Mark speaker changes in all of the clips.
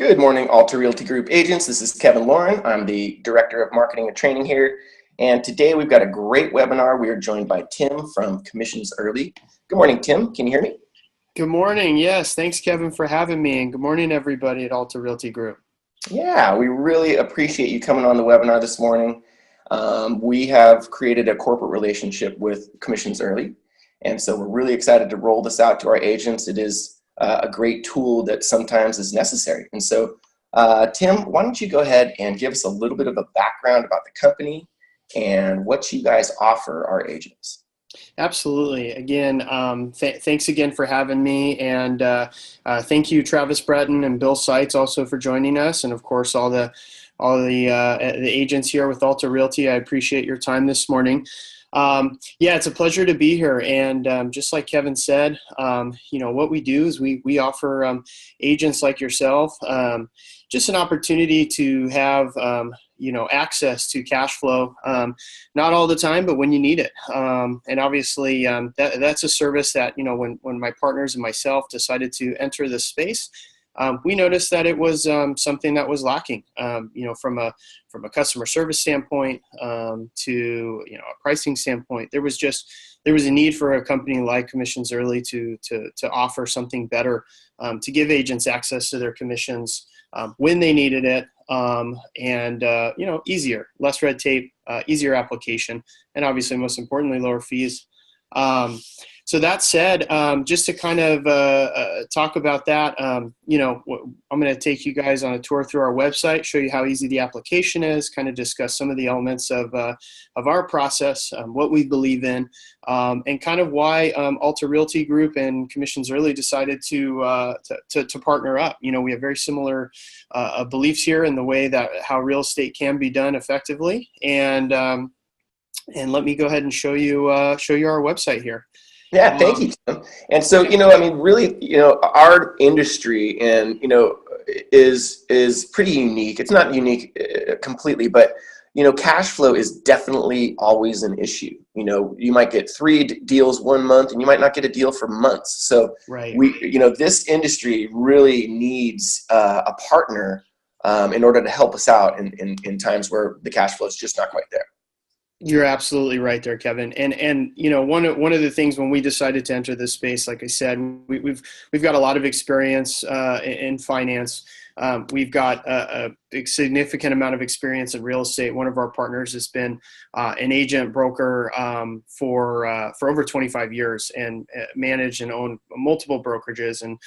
Speaker 1: Good morning, Alta Realty Group agents. This is Kevin Lauren. I'm the Director of Marketing and Training here. And today we've got a great webinar. We are joined by Tim from Commissions Early. Good morning, Tim. Can you hear me?
Speaker 2: Good morning. Yes, thanks, Kevin, for having me. And good morning, everybody at Alta Realty Group.
Speaker 1: Yeah, we really appreciate you coming on the webinar this morning. We have created a corporate relationship with Commissions Early. And so we're really excited to roll this out to our agents. It is a great tool that sometimes is necessary. And so, Tim, why don't you go ahead and give us a little bit of a background about the company and what you guys offer our agents.
Speaker 2: Absolutely. Again, thanks again for having me. And thank you, Travis Breton and Bill Seitz, also for joining us. And of course, all the agents here with Alta Realty. I appreciate your time this morning. Yeah, it's a pleasure to be here. And just like Kevin said, what we do is we offer agents like yourself just an opportunity to have access to cash flow, not all the time, but when you need it. And obviously, that's a service that when my partners and myself decided to enter this space. We noticed that it was something that was lacking, from a customer service standpoint to a pricing standpoint. There was a need for a company like Commissions Early to offer something better, to give agents access to their commissions when they needed it, and easier, less red tape, easier application, and obviously most importantly lower fees. So that said, just to kind of talk about that, I'm going to take you guys on a tour through our website, show you how easy the application is, kind of discuss some of the elements of our process, what we believe in, and kind of why Alta Realty Group and Commissions Early decided to partner up. We have very similar beliefs here in the way that how real estate can be done effectively, and let me go ahead and show you our website here.
Speaker 1: Yeah, thank you, Tim. And so, really, our industry and, is pretty unique. It's not unique completely, but, cash flow is definitely always an issue. You might get 3 deals 1 month and you might not get a deal for months. So
Speaker 2: right.
Speaker 1: This industry really needs a partner in order to help us out in times where the cash flow is just not quite there.
Speaker 2: You're absolutely right there, Kevin. And one of the things when we decided to enter this space, like I said, we've got a lot of experience in finance. We've got a significant amount of experience in real estate. One of our partners has been an agent broker for over 25 years and managed and owned multiple brokerages. And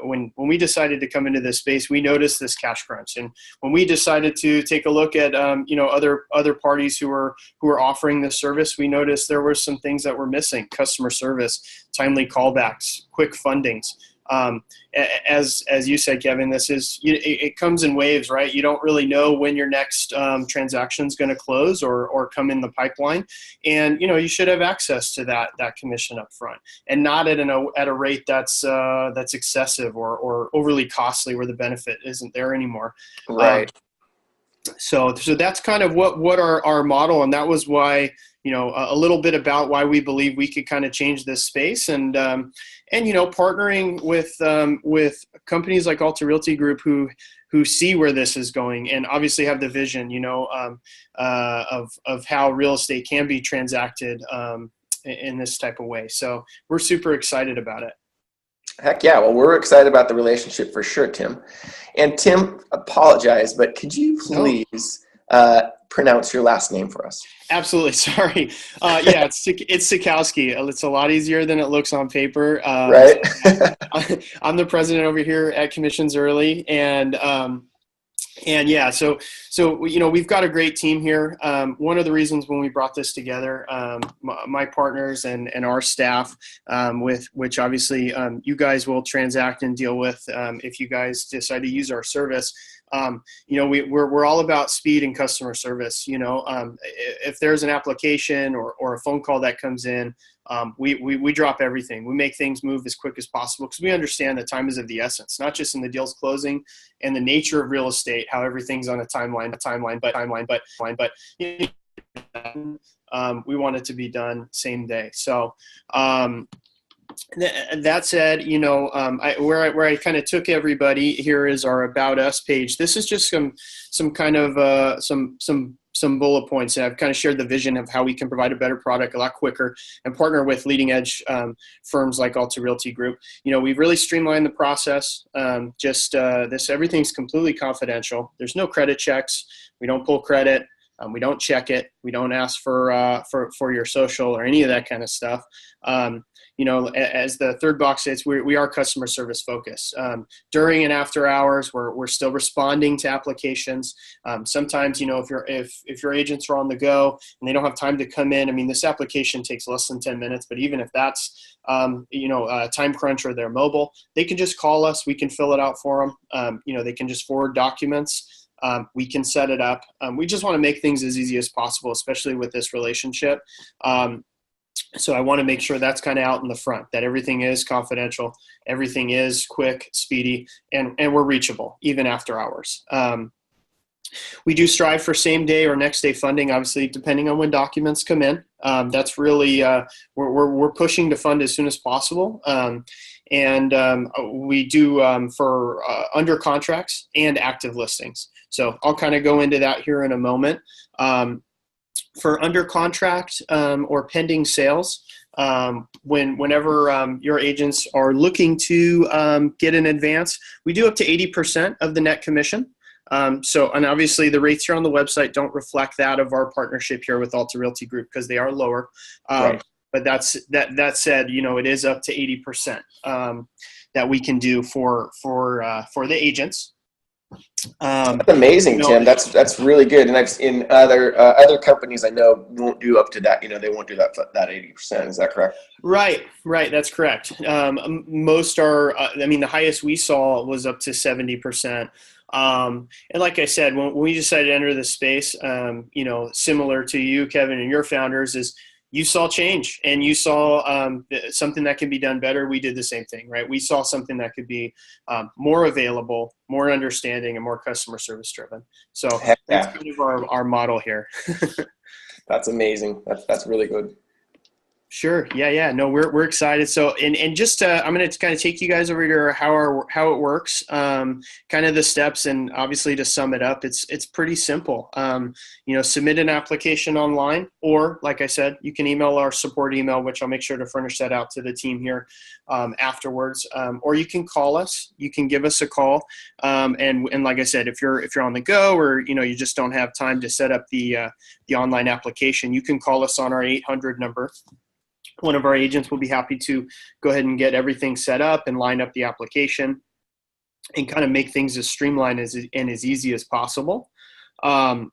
Speaker 2: when we decided to come into this space, we noticed this cash crunch. And when we decided to take a look at other parties who were offering this service, we noticed there were some things that were missing: customer service, timely callbacks, quick fundings. As you said, Kevin, it comes in waves, right? You don't really know when your next transaction is going to close or come in the pipeline, and you should have access to that commission up front, and not at a rate that's excessive or overly costly, where the benefit isn't there anymore.
Speaker 1: Right.
Speaker 2: So that's kind of what our model, and that was why a little bit about why we believe we could kind of change this space, and partnering with companies like Alta Realty Group who see where this is going and obviously have the vision of how real estate can be transacted in this type of way. So we're super excited about it.
Speaker 1: Heck yeah. Well, we're excited about the relationship for sure, Tim. And Tim, apologize, but could you please pronounce your last name for us?
Speaker 2: Absolutely. Sorry. Yeah, it's Sieczkowski. It's a lot easier than it looks on paper.
Speaker 1: Right.
Speaker 2: I'm the president over here at Commissions Early, and yeah, so we've got a great team here. One of the reasons when we brought this together, my partners and our staff, with which obviously you guys will transact and deal with if you guys decide to use our service. We're all about speed and customer service. If there's an application or a phone call that comes in, we drop everything. We make things move as quick as possible because we understand that time is of the essence, not just in the deals closing and the nature of real estate, how everything's on a timeline, but we want it to be done same day. So, That said, where I kind of took everybody here is our About Us page. This is just some kind of some bullet points. And I've kind of shared the vision of how we can provide a better product a lot quicker and partner with leading edge firms like Alta Realty Group. We've really streamlined the process. Everything's completely confidential. There's no credit checks. We don't pull credit. We don't check it. We don't ask for your social or any of that kind of stuff. As the third box says, we are customer service focused. During and after hours, we're still responding to applications. Sometimes, if your agents are on the go and they don't have time to come in, I mean, this application takes less than 10 minutes, but even if that's, a time crunch or they're mobile, they can just call us. We can fill it out for them. They can just forward documents. We can set it up. We just want to make things as easy as possible, especially with this relationship. So I want to make sure that's kind of out in the front, that everything is confidential, everything is quick, speedy, and we're reachable even after hours. We do strive for same day or next day funding, obviously, depending on when documents come in. That's really, we're pushing to fund as soon as possible. We do for under contracts and active listings. So I'll kind of go into that here in a moment. For under contract or pending sales, whenever your agents are looking to get an advance, we do up to 80% of the net commission. And obviously the rates here on the website don't reflect that of our partnership here with Alta Realty Group because they are lower.
Speaker 1: Right.
Speaker 2: But that said, it is up to 80% that we can do for the agents.
Speaker 1: That's amazing, Tim. That's really good. And I've in other companies I know won't do up to that. They won't do that 80%. Is that correct?
Speaker 2: Right. That's correct. Most are. The highest we saw was up to 70%. And like I said, when we decided to enter this space, similar to you, Kevin, and your founders, is you saw change and you saw something that can be done better. We did the same thing, right? We saw something that could be more available, more understanding, and more customer service driven. So that's kind of our model here.
Speaker 1: That's amazing. That's really good.
Speaker 2: Sure. Yeah. No, we're excited. So, and just I'm going to kind of take you guys over to how it works, kind of the steps, and obviously to sum it up, it's pretty simple. Submit an application online, or like I said, you can email our support email, which I'll make sure to furnish that out to the team here afterwards. Or you can call us. You can give us a call. And like I said, if you're on the go, or you just don't have time to set up the online application, you can call us on our 800 number. One of our agents will be happy to go ahead and get everything set up and line up the application and kind of make things as streamlined and as easy as possible. The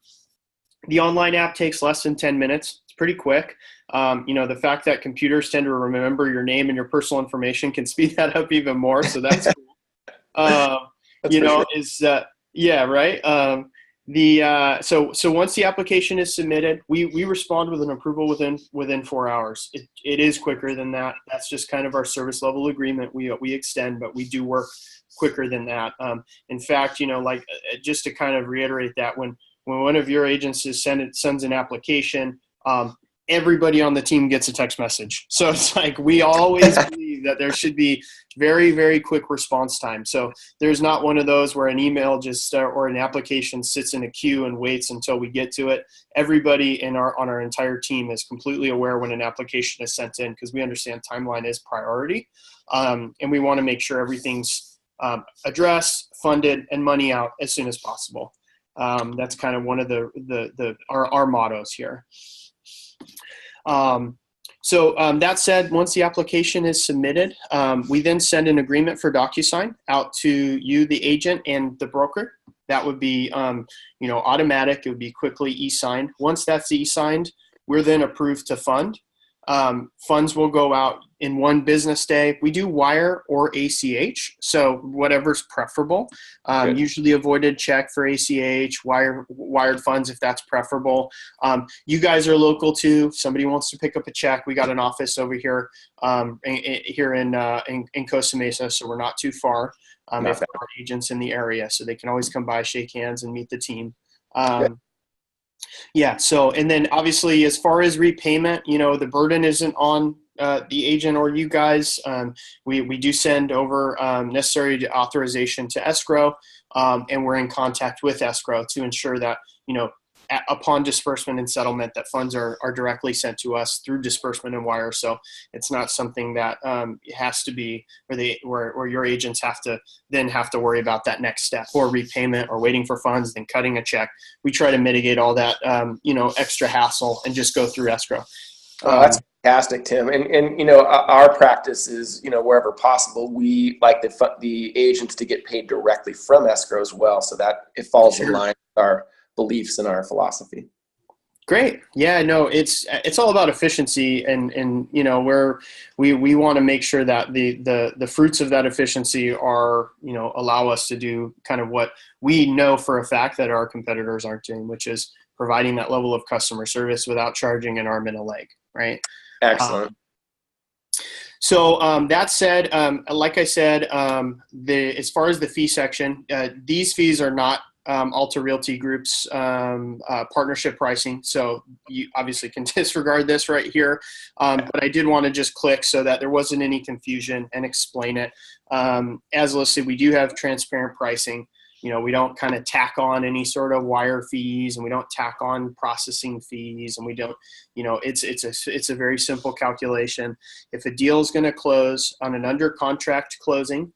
Speaker 2: online app takes less than 10 minutes. It's pretty quick. The fact that computers tend to remember your name and your personal information can speed that up even more. So that's cool. Yeah, right. So once the application is submitted, we respond with an approval within 4 hours. It is quicker than that. That's just kind of our service level agreement. We extend, but we do work quicker than that. In fact, just to kind of reiterate that, when one of your agents sends an application, everybody on the team gets a text message. So it's like we always believe that there should be very, very quick response time. So there's not one of those where an email or an application sits in a queue and waits until we get to it. Everybody on our entire team is completely aware when an application is sent in, because we understand timeline is priority. And we want to make sure everything's addressed, funded, and money out as soon as possible. That's kind of one of our mottos here. That said, once the application is submitted, we then send an agreement for DocuSign out to you, the agent, and the broker. That would be, automatic. It would be quickly e-signed. Once that's e-signed, we're then approved to fund. Funds will go out in one business day. We do wire or ACH, so whatever's preferable. Usually avoided check for ACH, wired funds if that's preferable. You guys are local too. If somebody wants to pick up a check, we got an office over here in Costa Mesa, so we're not too far. If there are agents in the area, so they can always come by, shake hands, and meet the team. Yeah. So, and then obviously, as far as repayment, the burden isn't on the agent or you guys, we do send over necessary authorization to escrow, and we're in contact with escrow to ensure that, upon disbursement and settlement, that funds are directly sent to us through disbursement and wire. So it's not something that has to be where your agents have to worry about that next step or repayment or waiting for funds, then cutting a check. We try to mitigate all that, extra hassle and just go through escrow.
Speaker 1: That's fantastic, Tim. And our practice is, wherever possible, we like the agents to get paid directly from escrow as well, so that it falls in line with our beliefs and our philosophy.
Speaker 2: Great. Yeah, no, it's all about efficiency, and we want to make sure that the fruits of that efficiency are, allow us to do kind of what we know for a fact that our competitors aren't doing, which is providing that level of customer service without charging an arm and a leg, right?
Speaker 1: Excellent.
Speaker 2: So that said, like I said, as far as the fee section, these fees are not Alta Realty Group's partnership pricing. So you obviously can disregard this right here. But I did want to just click so that there wasn't any confusion and explain it. As listed, we do have transparent pricing. We don't kind of tack on any sort of wire fees, and we don't tack on processing fees, and we don't, it's a very simple calculation. If a deal is going to close on an under contract closing,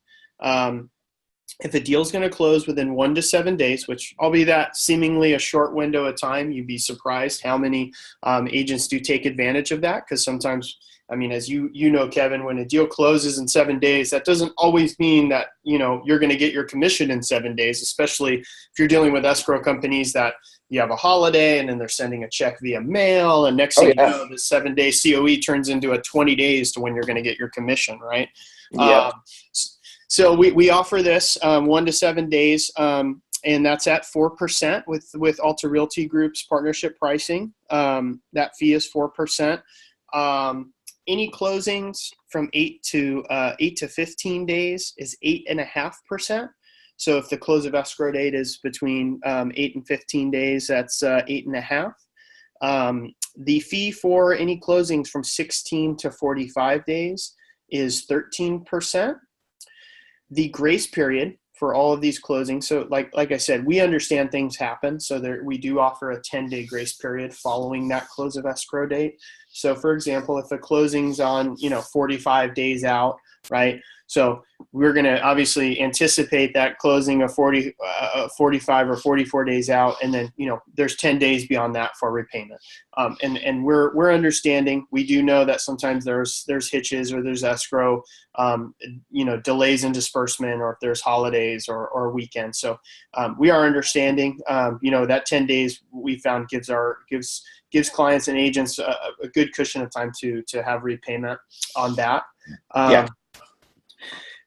Speaker 2: if a deal is going to close within 1 to 7 days, which albeit that seemingly a short window of time, you'd be surprised how many agents do take advantage of that. Because sometimes, as you know, Kevin, when a deal closes in 7 days, that doesn't always mean that, you're going to get your commission in 7 days, especially if you're dealing with escrow companies that you have a holiday and then they're sending a check via mail. And next thing you know, the 7-day COE turns into a 20 days to when you're going to get your commission, right?
Speaker 1: Yeah.
Speaker 2: So we offer this 1 to 7 days, and that's at 4% with Alta Realty Group's partnership pricing. That fee is 4%. Any closings from 8 to 15 days is 8.5%. So if the close of escrow date is between 8 and 15 days, that's 8.5. The fee for any closings from 16 to 45 days is 13%. The grace period for all of these closings, so like I said, we understand things happen, so we do offer a 10-day grace period following that close of escrow date. So for example, if a closing's on 45 days out, right? So we're going to obviously anticipate that closing of 45 or 44 days out, and then there's 10 days beyond that for repayment. And we're understanding. We do know that sometimes there's hitches or there's escrow, delays in disbursement, or if there's holidays or weekends. So we are understanding. That 10 days we found gives clients and agents a good cushion of time to have repayment on that.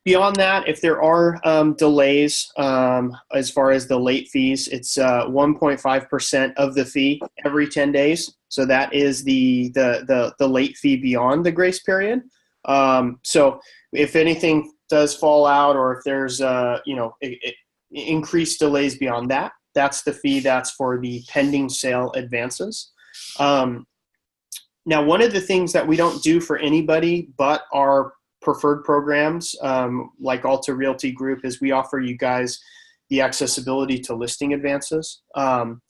Speaker 2: Beyond that, if there are delays, as far as the late fees, it's 1.5% of the fee every 10 days. So that is the late fee beyond the grace period. So if anything does fall out, or if there's increased delays beyond that, that's the fee that's for the pending sale advances. Now, one of the things that we don't do for anybody but our preferred programs, like Alta Realty Group, is we offer you guys the accessibility to listing advances. And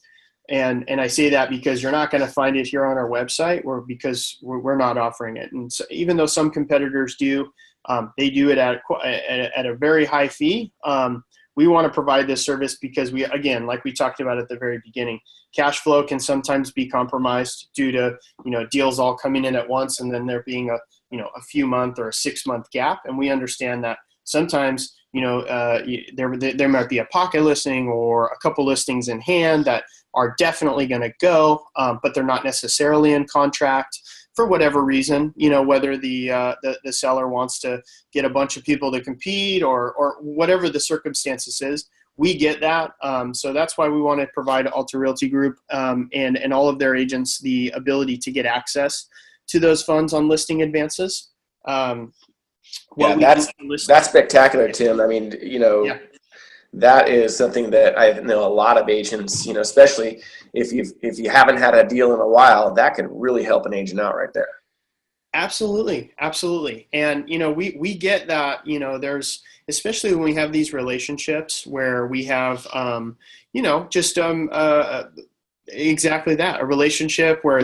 Speaker 2: I say that because you're not going to find it here on our website, or because we're not offering it. And so even though some competitors do, they do it at a very high fee. We want to provide this service because again, like we talked about at the very beginning, cash flow can sometimes be compromised due to, deals all coming in at once, and then there being a few month or a 6-month gap. And we understand that sometimes, there might be a pocket listing or a couple listings in hand that are definitely going to go, but they're not necessarily in contract for whatever reason, whether the seller wants to get a bunch of people to compete or whatever the circumstances is. We get that. So that's why we want to provide Alta Realty Group and all of their agents the ability to get access to those funds on listing advances.
Speaker 1: That's spectacular, Tim. That is something that I know a lot of agents, especially if you haven't had a deal in a while, that could really help an agent out right there.
Speaker 2: Absolutely, absolutely. And we get that, there's, especially when we have these relationships where we have just exactly that, a relationship where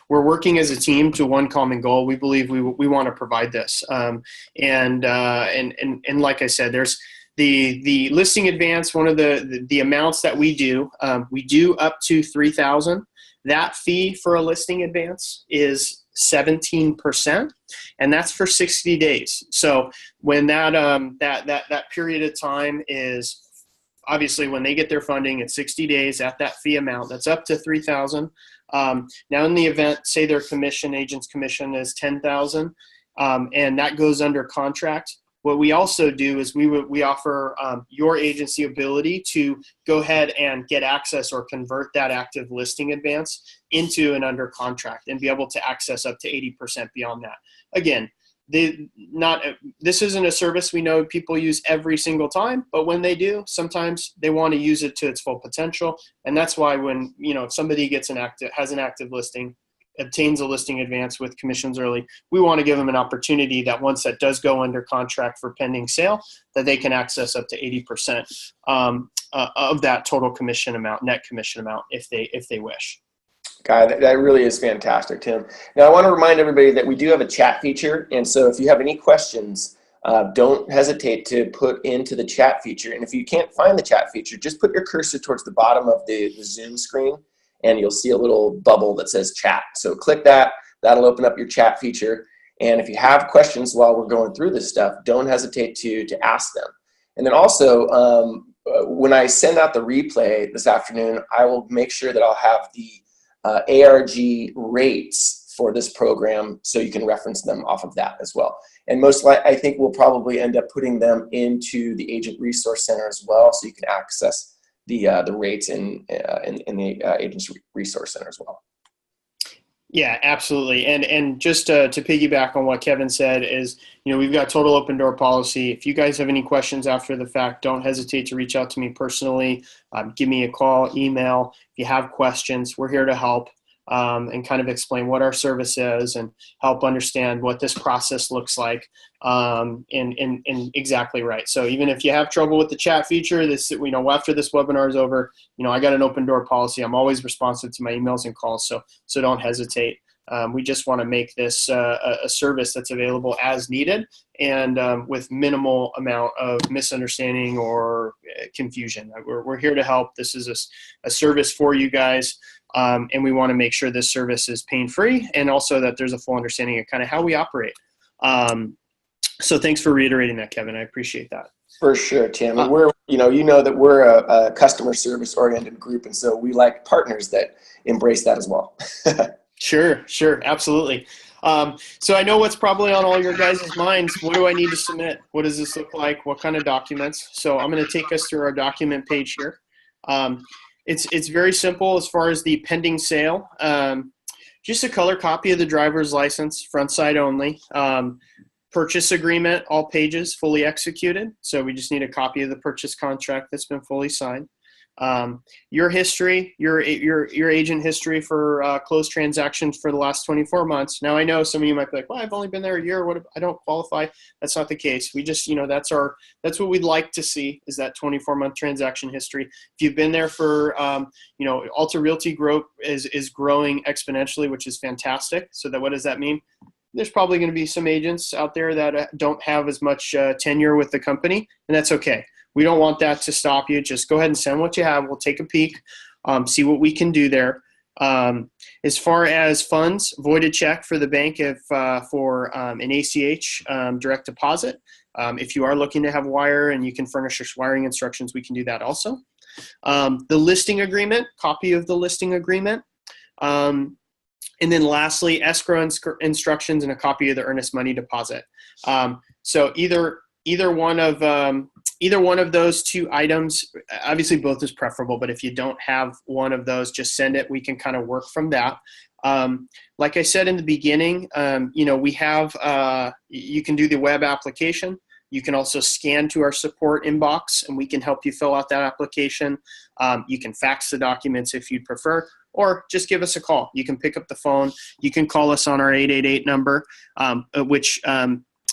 Speaker 2: we're working as a team to one common goal. We believe we want to provide this. And like I said, there's the listing advance, one of the amounts that we do up to 3,000. That fee for a listing advance is 17%, and that's for 60 days. So when that period of time is, obviously when they get their funding at 60 days at that fee amount, that's up to 3,000. Now in the event, say their agent's commission is 10,000, and that goes under contract. What we also do is we offer your agency ability to go ahead and get access or convert that active listing advance into an under contract and be able to access up to 80% beyond that. Again, this isn't a service we know people use every single time, but when they do, sometimes they want to use it to its full potential. And that's why when, if somebody has an active listing, obtains a listing advance with commissions early, we want to give them an opportunity that once that does go under contract for pending sale, that they can access up to 80% of that total commission amount, net commission amount, if they wish.
Speaker 1: God, that really is fantastic, Tim. Now, I want to remind everybody that we do have a chat feature, and so if you have any questions, don't hesitate to put into the chat feature. And if you can't find the chat feature, just put your cursor towards the bottom of the Zoom screen, and you'll see a little bubble that says chat. So click that. That'll open up your chat feature. And if you have questions while we're going through this stuff, don't hesitate to ask them. And then also, when I send out the replay this afternoon, I will make sure that I'll have the ARG rates for this program so you can reference them off of that as well. And most likely, I think we'll probably end up putting them into the Agent Resource Center as well, so you can access the rates in the Agents Resource Center as well.
Speaker 2: Yeah, absolutely. And just to piggyback on what Kevin said is, we've got total open door policy. If you guys have any questions after the fact, don't hesitate to reach out to me personally. Give me a call, email. If you have questions, we're here to help and kind of explain what our service is and help understand what this process looks like. And exactly right. So even if you have trouble with the chat feature, after this webinar is over, I got an open door policy. I'm always responsive to my emails and calls. So don't hesitate. We just want to make this a service that's available as needed and with minimal amount of misunderstanding or confusion. We're here to help. This is a service for you guys. And we want to make sure this service is pain-free and also that there's a full understanding of kind of how we operate. So thanks for reiterating that, Kevin. I appreciate that.
Speaker 1: For sure, Tim. And we're, that we're a customer service oriented group. And so we like partners that embrace that as well.
Speaker 2: Sure. Absolutely. So I know what's probably on all your guys' minds. What do I need to submit? What does this look like? What kind of documents? So I'm going to take us through our document page here. It's very simple as far as the pending sale. Just a color copy of the driver's license, front side only. Purchase agreement, all pages fully executed. So we just need a copy of the purchase contract that's been fully signed. Your history, your agent history for closed transactions for the last 24 months. Now I know some of you might be like, well, I've only been there a year. What if I don't qualify? That's not the case. We just, that's what we'd like to see is that 24-month transaction history. If you've been there for, Alta Realty Group is growing exponentially, which is fantastic. So what does that mean? There's probably going to be some agents out there that don't have as much tenure with the company, and that's okay. We don't want that to stop you. Just go ahead and send what you have. We'll take a peek, see what we can do there. As far as funds, voided check for the bank for an ACH direct deposit. If you are looking to have wire and you can furnish us wiring instructions, we can do that also. The listing agreement, copy of the listing agreement. And then lastly, escrow instructions and a copy of the earnest money deposit. So either one of those two items, obviously both is preferable, but if you don't have one of those, just send it. We can kind of work from that. Like I said in the beginning, we have, you can do the web application. You can also scan to our support inbox and we can help you fill out that application. You can fax the documents if you'd prefer. or just give us a call. You can pick up the phone. You can call us on our 888 number, which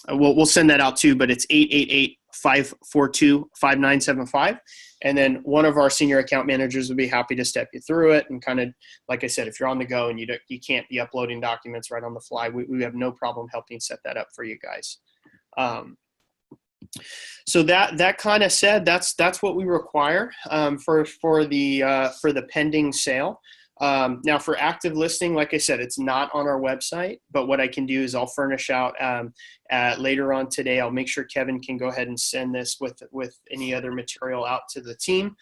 Speaker 2: we'll send that out too, but it's 888-542-5975. And then one of our senior account managers will be happy to step you through it. And kind of, like I said, if you're on the go and you can't be uploading documents right on the fly, we have no problem helping set that up for you guys. So that kind of said, that's what we require for the pending sale. Now for active listing, like I said, it's not on our website, but what I can do is I'll furnish out later on today. I'll make sure Kevin can go ahead and send this with any other material out to the team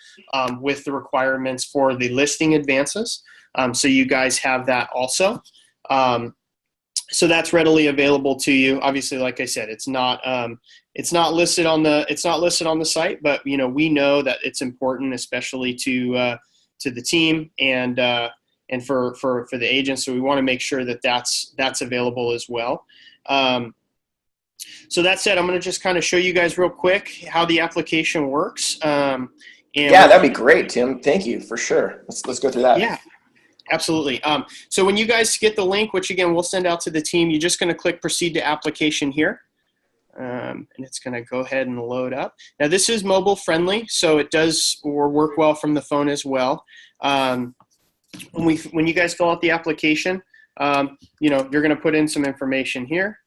Speaker 2: with the requirements for the listing advances. So you guys have that also. So that's readily available to you. Obviously, like I said, it's not listed on the site, but we know that it's important, especially to the team and for the agents. So we want to make sure that that's available as well. So that said, I'm going to just kind of show you guys real quick how the application works. Yeah,
Speaker 1: that'd be great, Tim. Thank you for sure. Let's go through that.
Speaker 2: Yeah. Absolutely. So when you guys get the link, which again, we'll send out to the team, you're just going to click proceed to application here. And it's going to go ahead and load up. Now this is mobile friendly, so it does work well from the phone as well. When you guys fill out the application, you're going to put in some information here.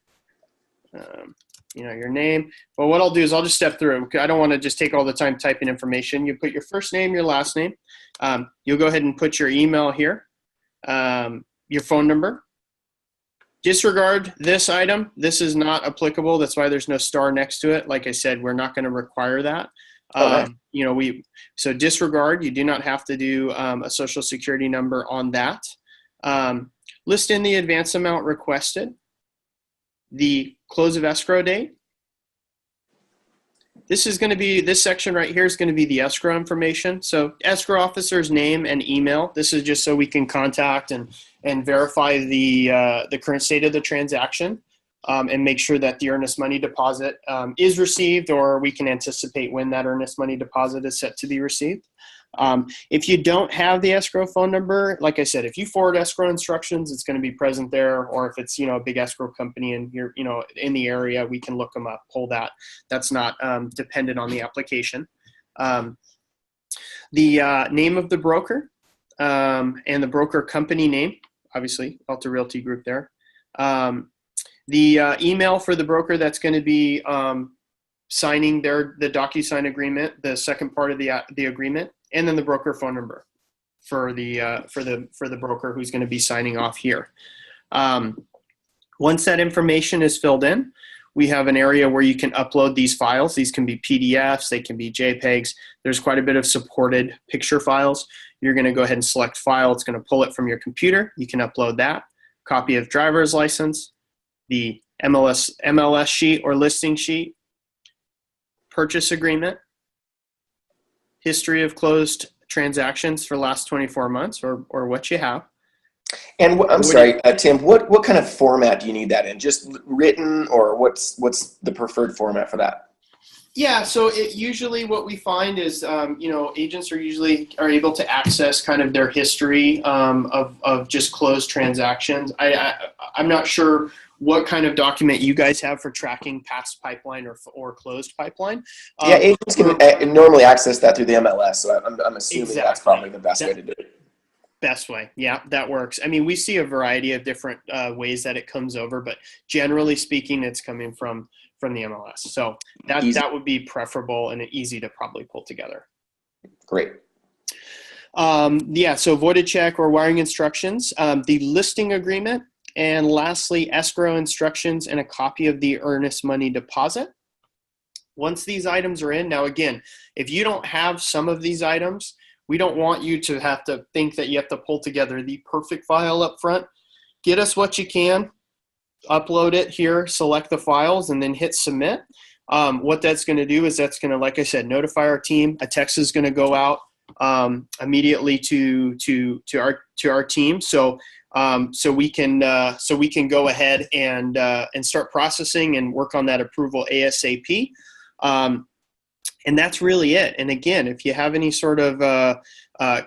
Speaker 2: Your name. But what I'll do is I'll just step through. I don't want to just take all the time typing information. You put your first name, your last name. You'll go ahead and put your email here, your phone number. Disregard this item. This is not applicable. That's why there's no star next to it. Like I said, we're not going to require that.
Speaker 1: Okay.
Speaker 2: So disregard. You do not have to do a social security number on that. List in the advance amount requested. The close of escrow date. This section right here is going to be the escrow information. So escrow officer's name and email. This is just so we can contact and verify the current state of the transaction and make sure that the earnest money deposit is received, or we can anticipate when that earnest money deposit is set to be received. If you don't have the escrow phone number, like I said, if you forward escrow instructions, it's going to be present there. Or if it's, a big escrow company and you're, in the area, we can look them up, pull that. That's not dependent on the application. The name of the broker and the broker company name, obviously, Alta Realty Group there. The email for the broker that's going to be signing the DocuSign agreement, the second part of the agreement, and then the broker phone number for the broker who's going to be signing off here. Once that information is filled in, we have an area where you can upload these files. These can be PDFs, they can be JPEGs. There's quite a bit of supported picture files. You're going to go ahead and select file. It's going to pull it from your computer. You can upload that. Copy of driver's license, the MLS sheet or listing sheet, purchase agreement, history of closed transactions for the last 24 months or what you have.
Speaker 1: And I'm sorry, Tim, what kind of format do you need that in? Just written, or what's the preferred format for that?
Speaker 2: Yeah, so usually what we find is, agents are able to access kind of their history of just closed transactions. I'm not sure what kind of document you guys have for tracking past pipeline or closed pipeline.
Speaker 1: Yeah, agents can normally access that through the MLS, so I'm assuming
Speaker 2: Exactly.
Speaker 1: That's probably the best way to do it.
Speaker 2: Best way. Yeah, that works. I mean, we see a variety of different ways that it comes over, but generally speaking, it's coming from the MLS. So that would be preferable and easy to probably pull together.
Speaker 1: Great.
Speaker 2: So voided check or wiring instructions, the listing agreement, and lastly, escrow instructions and a copy of the earnest money deposit. Once these items are in, now again, if you don't have some of these items, we don't want you to have to think that you have to pull together the perfect file up front. Get us what you can, upload it here, select the files, and then hit submit. What that's going to do is that's going to, like I said, notify our team. A text is going to go out immediately to our team. So we can go ahead and start processing and work on that approval ASAP. And that's really it. And again, if you have any sort of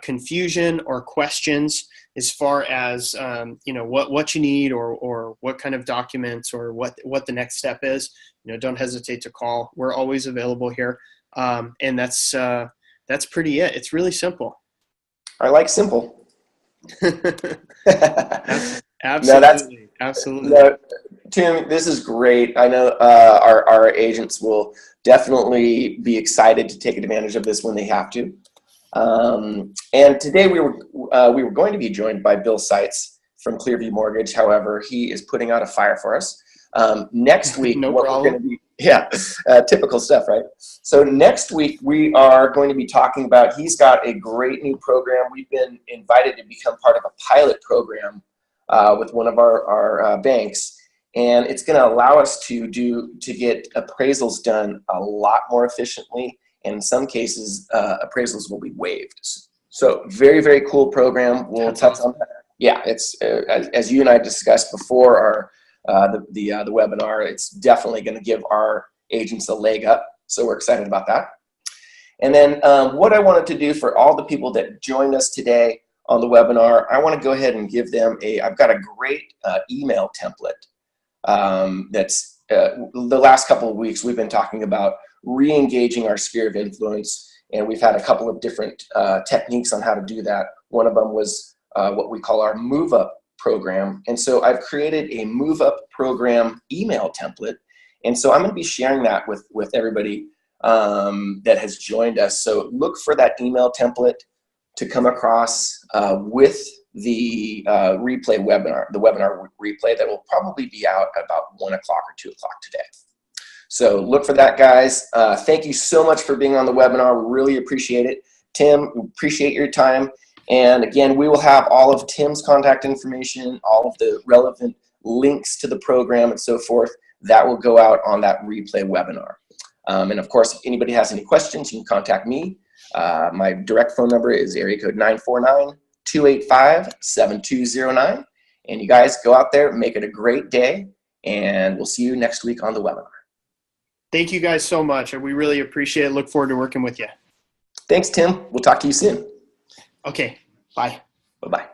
Speaker 2: confusion or questions, as far as what you need or what kind of documents or what the next step is, don't hesitate to call. We're always available here, and that's pretty it. It's really simple.
Speaker 1: I like simple.
Speaker 2: Absolutely. Absolutely.
Speaker 1: No, Tim, this is great. I know our agents will definitely be excited to take advantage of this when they have to. And today we were going to be joined by Bill Seitz from Clearview Mortgage. However, he is putting out a fire for us. Next week,
Speaker 2: no
Speaker 1: what
Speaker 2: problem.
Speaker 1: we're going to be, typical stuff, right? So next week we are going to be talking about, he's got a great new program. We've been invited to become part of a pilot program with one of our banks. And it's going to allow us to get appraisals done a lot more efficiently. And in some cases, appraisals will be waived. So very, very cool program. We'll touch on that. Yeah, it's as you and I discussed before the webinar, it's definitely going to give our agents a leg up. So we're excited about that. And then what I wanted to do for all the people that joined us today on the webinar, I want to go ahead and give them I've got a great email template. That's the last couple of weeks we've been talking about re-engaging our sphere of influence, and we've had a couple of different techniques on how to do that. One of them was what we call our move up program, and so I've created a move up program email template, and so I'm going to be sharing that with everybody that has joined us. So look for that email template to come across with the replay webinar, the webinar replay that will probably be out about 1 o'clock or 2 o'clock today. So look for that, guys. Thank you so much for being on the webinar. We really appreciate it. Tim, appreciate your time. And again, we will have all of Tim's contact information, all of the relevant links to the program and so forth. That will go out on that replay webinar. And of course, if anybody has any questions, you can contact me. My direct phone number is area code 949-285-7209. And you guys go out there, make it a great day, and we'll see you next week on the webinar.
Speaker 2: Thank you guys so much. We really appreciate it. Look forward to working with you.
Speaker 1: Thanks, Tim. We'll talk to you soon.
Speaker 2: Okay. Bye.
Speaker 1: Bye-bye.